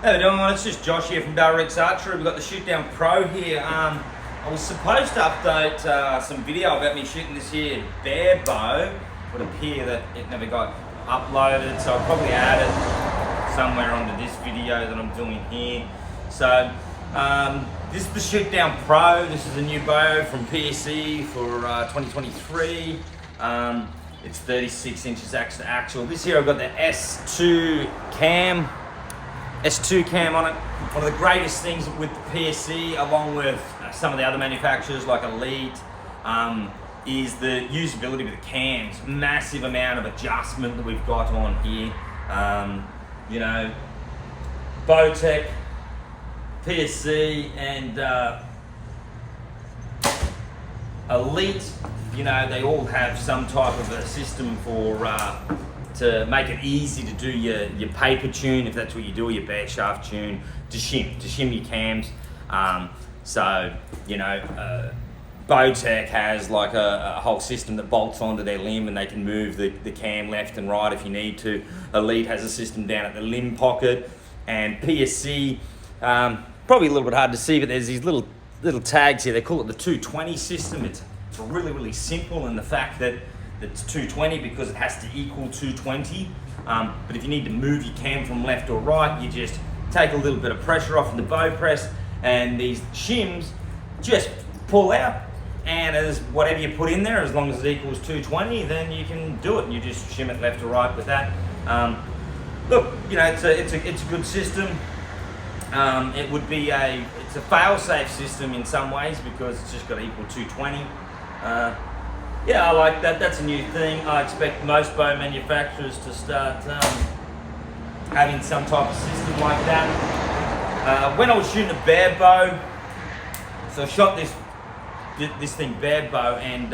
How you doing, mate? It's just Josh here from Direct Archery. We've got the Shutdown Pro here. I was supposed to update some video about me shooting this here bear bow. It would appear that it never got uploaded, so I'll probably add it somewhere onto this video that I'm doing here. So this is the Shutdown Pro. This is a new bow from PSE for 2023. It's 36 inches actual. This here I've got the S2 cam on it. One of the greatest things with the PSE, along with some of the other manufacturers like Elite, is the usability with the cams. Massive amount of adjustment that we've got on here. You know, Bowtech, PSE, and Elite, you know, they all have some type of a system for to make it easy to do your paper tune, if that's what you do, or your bear shaft tune, to shim your cams. So, you know, Bowtech has like a whole system that bolts onto their limb and they can move the cam left and right if you need to. Elite has a system down at the limb pocket, and PSE, probably a little bit hard to see, but there's these little tags here. They call it the 220 system. It's really simple in the fact that it's 220 because it has to equal 220. But if you need to move your cam from left or right, you just take a little bit of pressure off in the bow press, and these shims just pull out, and as whatever you put in there, as long as it equals 220, then you can do it, and you just shim it left or right with that. Look, you know, it's a good system. It would be it's a fail-safe system in some ways because it's just got to equal 220. Yeah, I like that. That's a new thing. I expect most bow manufacturers to start having some type of system like that. When I was shooting a bear bow, so I shot this thing bear bow, and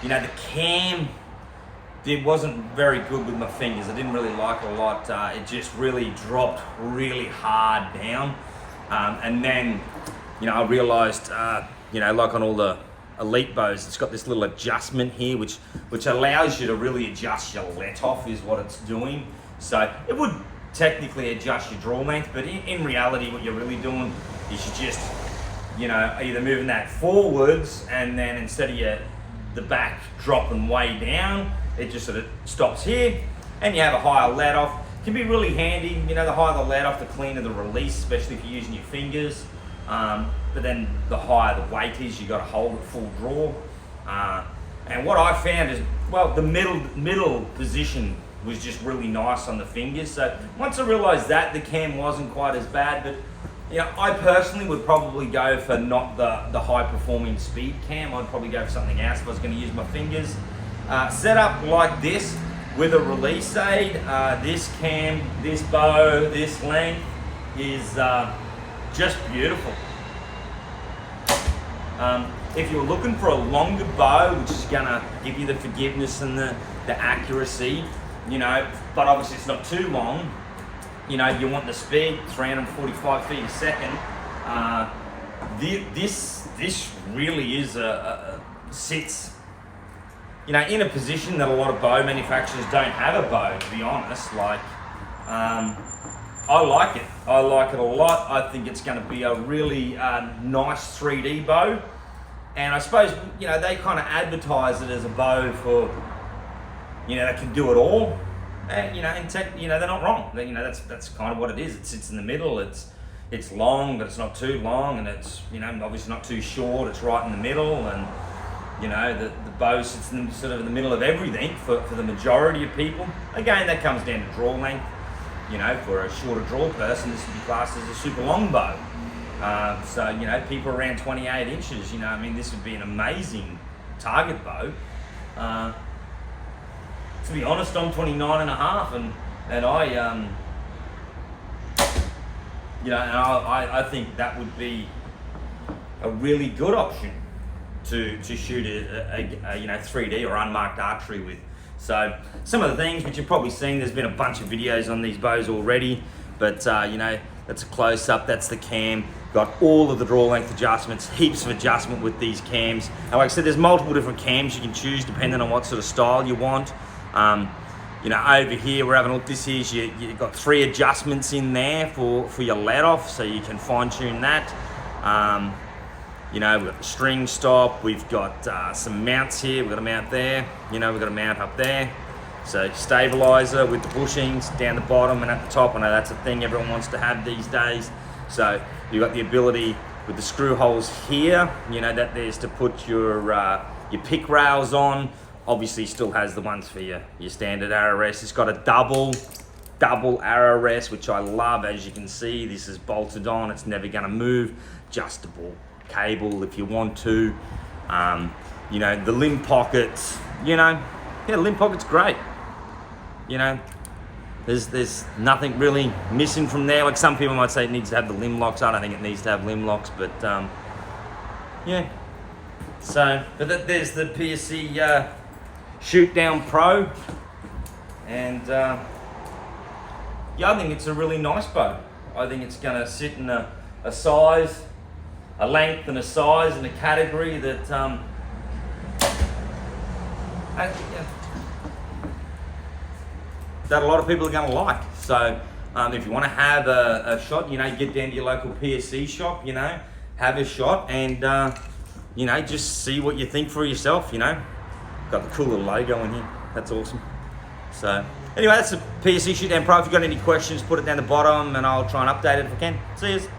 you know, the cam, it wasn't very good with my fingers. I didn't really like it a lot. It just really dropped really hard down. And then, you know, I realized, you know, like on all the Elite bows, it's got this little adjustment here, which allows you to really adjust your let off, is what it's doing. So it would technically adjust your draw length, but in reality, what you're really doing is you're just, you know, either moving that forwards, and then instead of the back dropping way down, it just sort of stops here, and you have a higher let off. It can be really handy, you know, the higher the let off, the cleaner the release, especially if you're using your fingers. But then the higher the weight is, you got to hold it full draw. And what I found is, well, the middle position was just really nice on the fingers. So once I realized that, the cam wasn't quite as bad. But you know, I personally would probably go for not the high performing speed cam. I'd probably go for something else if I was going to use my fingers. Set up like this with a release aid, this cam, this bow, this length is just beautiful. If you're looking for a longer bow, which is gonna give you the forgiveness and the accuracy, you know, but obviously it's not too long, you know, you want the speed, 345 feet a second, this really is sits, you know, in a position that a lot of bow manufacturers don't have a bow, to be honest. Like, I like it. I like it a lot. I think it's going to be a really nice 3D bow. And I suppose, you know, they kind of advertise it as a bow for, you know, that can do it all. And, you know, you know, they're not wrong. You know, that's kind of what it is. It sits in the middle. It's long, but it's not too long, and it's, you know, obviously not too short. It's right in the middle, and, you know, the bow sits in sort of in the middle of everything for the majority of people. Again, that comes down to draw length. You know, for a shorter draw person, this would be classed as a super long bow. So, you know, people around 28 inches, you know, I mean, this would be an amazing target bow. To be honest, I'm 29 and a half, and I, you know, and I think that would be a really good option to shoot a you know, 3D or unmarked archery with. So some of the things which you've probably seen, there's been a bunch of videos on these bows already, but you know, that's a close-up, that's the cam. Got all of the draw length adjustments, heaps of adjustment with these cams. And like I said, there's multiple different cams you can choose depending on what sort of style you want. You know, over here we're having a look. This is you've got 3 adjustments in there for your let off, so you can fine tune that. You know, we've got the string stop. We've got some mounts here. We've got a mount there. You know, we've got a mount up there. So stabilizer with the bushings down the bottom and at the top. I know that's a thing everyone wants to have these days. So you've got the ability with the screw holes here. You know that there's to put your pick rails on. Obviously still has the ones for your standard arrow rest. It's got a double arrow rest, which I love. As you can see, this is bolted on. It's never going to move. Adjustable cable if you want to. You know, the limb pockets, you know, yeah, limb pocket's great. You know, there's nothing really missing from there. Like some people might say it needs to have the limb locks. I don't think it needs to have limb locks, but yeah. So, but there's the PSE Shootdown Pro, and yeah, I think it's a really nice bow. I think it's going to sit in a size, a length, and a size, and a category that that a lot of people are going to like. So if you want to have a shot, you know, get down to your local PSE shop, you know, have a shot, and you know, just see what you think for yourself. You know, got the cool little logo in here. That's awesome. So anyway, that's the PSE Shutdown Pro. If you've got any questions, put it down the bottom and I'll try and update it if I can. See yous.